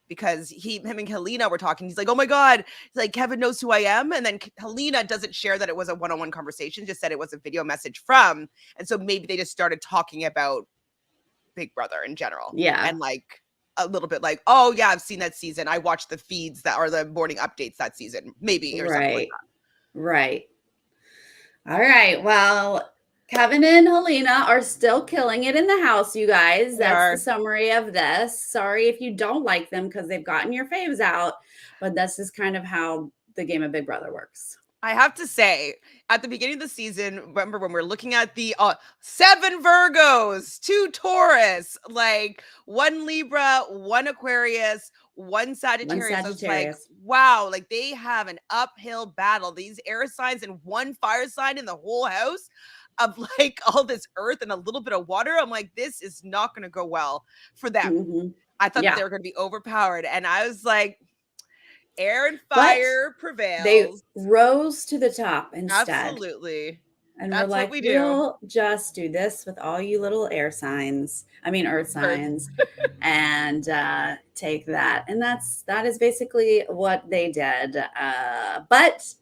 S2: Because him and Helena were talking. He's like, oh my God, he's like, Kevin knows who I am. And then Helena doesn't share that it was a one-on-one conversation, just said it was a video message from. And so maybe they just started talking about Big Brother in general.
S1: Yeah.
S2: And like a little bit like, oh yeah, I've seen that season. I watched the feeds that are the morning updates that season, maybe, or something like that.
S1: Right. All right. Well, Kevin and Helena are still killing it in the house, you guys. That's the summary of this. Sorry if you don't like them because they've gotten your faves out, but this is kind of how the game of Big Brother works.
S2: I have to say, at the beginning of the season, remember when we're looking at the 7 Virgos, 2 Taurus, like 1 Libra, 1 Aquarius, 1 Sagittarius. I was like, wow, like they have an uphill battle. These air signs and 1 fire sign in the whole house of like all this earth and a little bit of water. I'm like, this is not going to go well for them. I thought that they were going to be overpowered. And I was like, air and fire prevails.
S1: They rose to the top instead.
S2: Absolutely.
S1: And that's we're like, what we do. We'll just do this with all you little earth signs, and take that. And that is basically what they did. But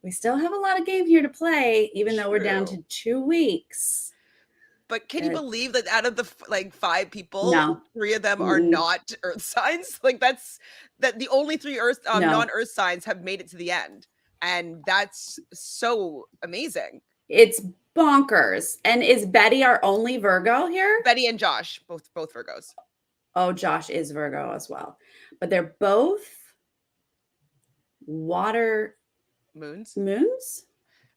S1: we still have a lot of game here to play, even though we're down to 2 weeks.
S2: But can you believe that out of the 5 people, 3 of them are not earth signs? Like that the only 3 non-earth signs have made it to the end. And that's so amazing.
S1: It's bonkers. And is Betty our only Virgo here?
S2: Betty and Josh, both Virgos.
S1: Oh, Josh is Virgo as well. But they're both water
S2: moons.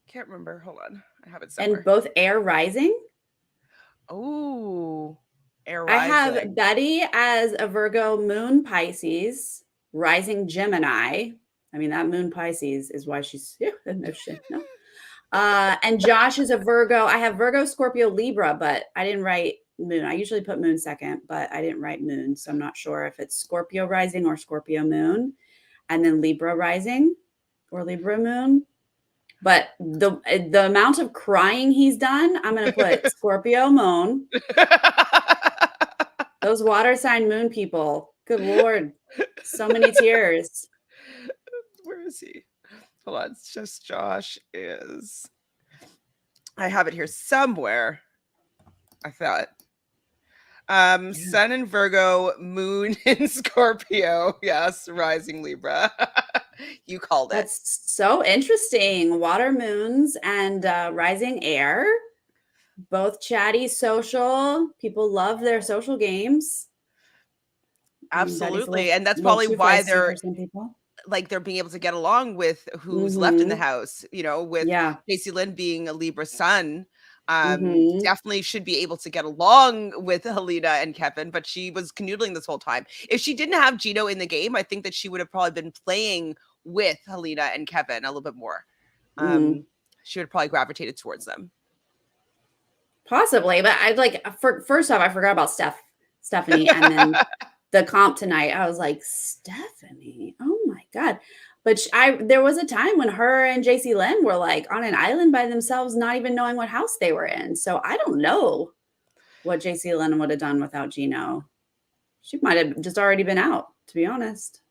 S2: Can't remember. Hold on. I have it somewhere.
S1: And both air rising.
S2: Oh, air rising.
S1: I have Betty as a Virgo, moon Pisces, rising Gemini. I mean, that moon Pisces is why she's no shit. No. And Josh is a Virgo. I have Virgo, Scorpio, Libra, but I didn't write moon. I usually put moon second, but I didn't write moon. So I'm not sure if it's Scorpio rising or Scorpio moon, and then Libra rising, or Libra moon. But the amount of crying he's done, I'm gonna put Scorpio moon. Those water sign moon people. Good Lord. So many tears.
S2: Where is he? Hold on. It's just Josh is. I have it here somewhere. I thought. Sun in Virgo, moon in Scorpio. Yes, rising Libra. You called it.
S1: That's so interesting. Water moons and rising air. Both chatty, social. People love their social games.
S2: Absolutely. And that's
S1: little
S2: probably
S1: too
S2: why
S1: feisty
S2: they're
S1: for some people.
S2: like they're being able to get along with who's left in the
S1: Mhm.
S2: house, with
S1: Yeah.
S2: Stacey Lynn being a Libra sun.
S1: Mhm.
S2: Definitely should be able to get along with Helena and Kevin, but she was canoodling this whole time. If she didn't have Gino in the game, I think that she would have probably been playing with Helena and Kevin a little bit more.
S1: Mm.
S2: She would have probably gravitated towards them.
S1: Possibly, but first off, I forgot about Stephanie, and then the comp tonight. I was like, Stephanie, oh my god! But there was a time when her and JC Lynn were like on an island by themselves, not even knowing what house they were in. So I don't know what JC Lynn would have done without Gino. She might have just already been out, to be honest.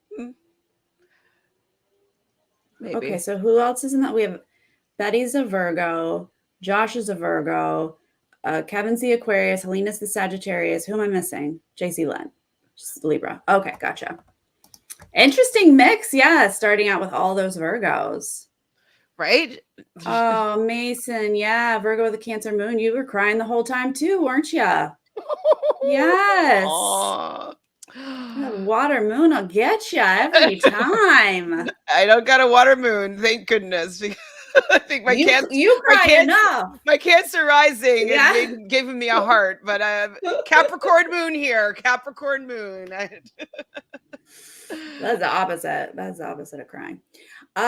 S2: Maybe.
S1: Okay, so who else is in that? We have Betty's a Virgo, Josh is a Virgo, Kevin's the Aquarius, Helena's the Sagittarius. Who am I missing? JC Lynn, just Libra. Okay, gotcha. Interesting mix, yeah. Starting out with all those Virgos,
S2: right?
S1: Oh, Mason, yeah, Virgo with a Cancer moon. You were crying the whole time too, weren't you? Yes. That water moon will get you every time.
S2: I don't got a water moon, thank goodness. I think
S1: you cry enough.
S2: My Cancer rising
S1: Yeah.
S2: is giving me a heart, but Capricorn moon here, Capricorn moon.
S1: That's the opposite. That's the opposite of crying. All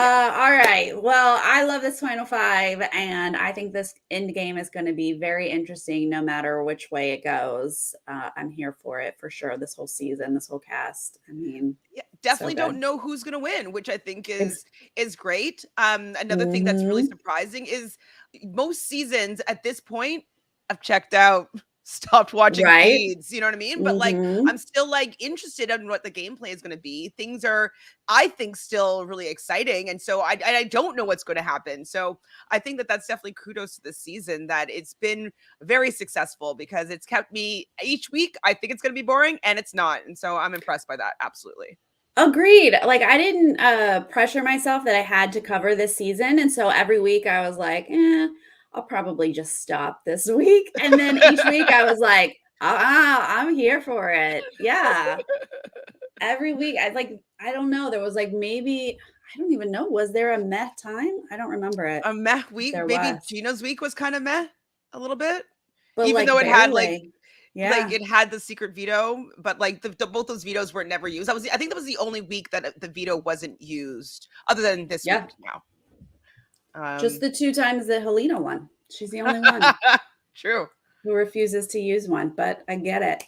S1: right. Well, I love this final five, and I think this end game is going to be very interesting no matter which way it goes. I'm here for it for sure. This whole season, this whole cast. I mean,
S2: yeah, definitely
S1: so
S2: don't know who's going to win, which I think is great. Another thing that's really surprising is most seasons at this point I've checked out, stopped watching feeds, you know what I mean? But like I'm still like interested in what the gameplay is going to be. Things are, I think, still really exciting, and so I don't know what's going to happen. So I think that that's definitely kudos to this season, that it's been very successful because it's kept me each week. I think it's going to be boring, and it's not, and so I'm impressed by that. Absolutely.
S1: Agreed. Like I didn't pressure myself that I had to cover this season, and so every week I was like, I'll probably just stop this week. And then each week I was like, I'm here for it. Yeah. Every week I don't know. There was like maybe, I don't even know. Was there a meh time? I don't remember it.
S2: A meh week? Maybe Gino's week was kind of meh a little bit.
S1: But
S2: even
S1: like
S2: though it had like
S1: it
S2: had the secret veto, but like both those vetoes were never used. I think that was the only week that the veto wasn't used, other than this week now.
S1: Just the 2 times that Helena won. She's the only one.
S2: True.
S1: Who refuses to use one, but I get it.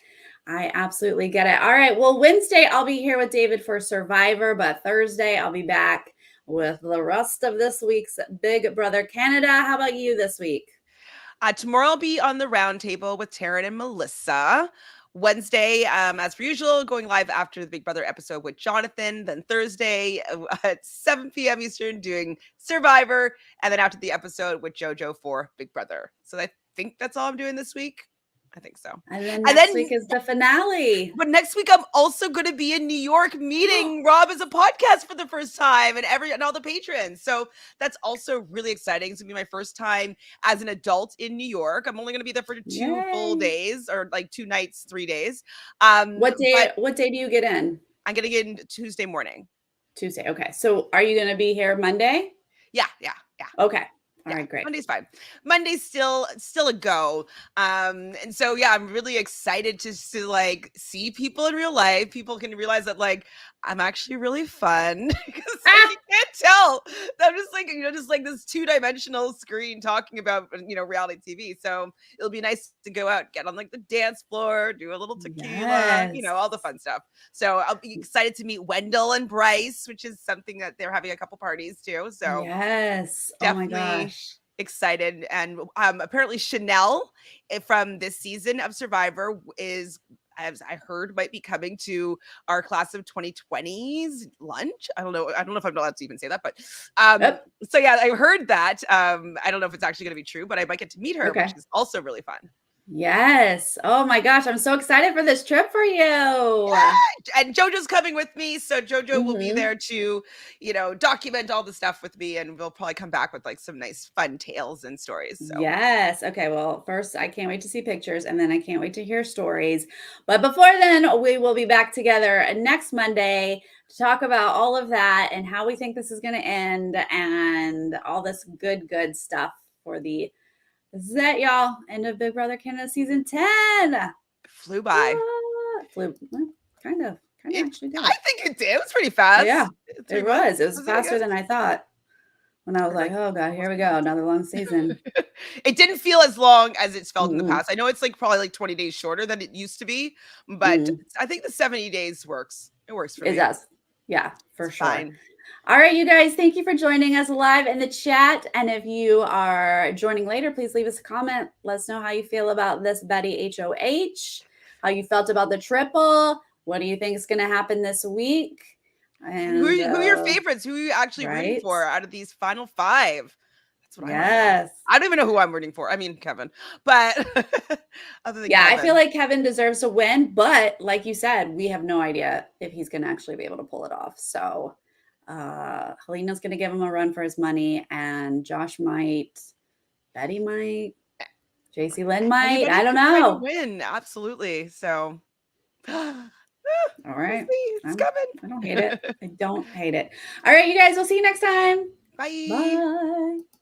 S1: I absolutely get it. All right. Well, Wednesday, I'll be here with David for Survivor, but Thursday, I'll be back with the rest of this week's Big Brother Canada. How about you this week?
S2: Tomorrow, I'll be on the roundtable with Taryn and Melissa. Wednesday, as per usual, going live after the Big Brother episode with Jonathan. Then Thursday at 7 p.m. Eastern, doing Survivor. And then after the episode with JoJo for Big Brother. So I think that's all I'm doing this week. I think so.
S1: And then next week is the finale.
S2: But next week, I'm also going to be in New York meeting Rob as a podcast for the first time, and all the patrons. So that's also really exciting. It's going to be my first time as an adult in New York. I'm only going to be there for 2 full days, or like 2 nights, 3 days.
S1: What day do you get in?
S2: I'm going to get in Tuesday morning.
S1: Tuesday. Okay. So are you going to be here Monday?
S2: Yeah.
S1: Okay. All right, great.
S2: Monday's fine. Monday's still a go. And so yeah, I'm really excited to like see people in real life. People can realize that like I'm actually really fun. can't tell. I'm just like, just like this two-dimensional screen talking about, reality TV. So it'll be nice to go out, get on like the dance floor, do a little tequila,
S1: Yes.
S2: all the fun stuff. So I'll be excited to meet Wendell and Bryce, which is something that they're having a couple parties too. So
S1: Yes. Oh my
S2: definitely
S1: gosh.
S2: excited. And apparently Chanel from this season of Survivor is, as I heard, might be coming to our class of 2020's lunch. I don't know. I don't know if I'm allowed to even say that, but
S1: Yep.
S2: so yeah, I heard that. I don't know if it's actually going to be true, but I might get to meet her, which
S1: Okay.
S2: is also really fun.
S1: Yes. Oh my gosh. I'm so excited for this trip for you.
S2: And JoJo's coming with me, so JoJo will be
S1: Mhm.
S2: there to, document all the stuff with me, and we'll probably come back with like some nice fun tales and stories. So
S1: Yes. Okay. Well, first, I can't wait to see pictures, and then I can't wait to hear stories. But before then, we will be back together next Monday to talk about all of that and how we think this is going to end and all this good stuff for the this is it, y'all. End of Big Brother Canada season 10.
S2: flew by.
S1: Flew, well, kind of
S2: It,
S1: actually did.
S2: I think it did. It was pretty fast.
S1: Yeah,
S2: 3
S1: it
S2: months,
S1: was. It was
S2: was it? I
S1: faster
S2: guess.
S1: than I thought when I was
S2: Or
S1: like,
S2: like
S1: oh God, here
S2: almost
S1: we
S2: 2
S1: go.
S2: months.
S1: Another long season.
S2: It didn't feel as long as it's felt in the
S1: Mm-mm,
S2: past. I know it's like probably like 20 days shorter than it used to be, but
S1: mm-mm.
S2: I think the 70 days works. It works for
S1: It
S2: me.
S1: does. Yeah, for
S2: It's
S1: sure.
S2: fine.
S1: All right, you guys, thank you for joining us live in the chat. And if you are joining later, please leave us a comment. Let us know how you feel about this Betty HOH, how you felt about the triple. What do you think is going to happen this week?
S2: And who
S1: And
S2: are your favorites? Who are you actually rooting
S1: right?
S2: for out of these final 5? That's what I want to know.
S1: Yes.
S2: I don't even know who I'm rooting for. I mean, Kevin, but other than
S1: Yeah, I feel
S2: Kevin.
S1: like Kevin deserves to win, but like you said, we have no idea if he's going to actually be able to pull it off. So, Helena's going to give him a run for his money, and Josh might, Betty might, JC Lynn might.
S2: Anybody
S1: I don't
S2: could kind of
S1: know.
S2: win, absolutely. So we'll
S1: All right.
S2: see. It's
S1: I don't hate it.
S2: coming.
S1: I don't hate it. All right, you guys, we'll see you next time.
S2: Bye.
S1: Bye.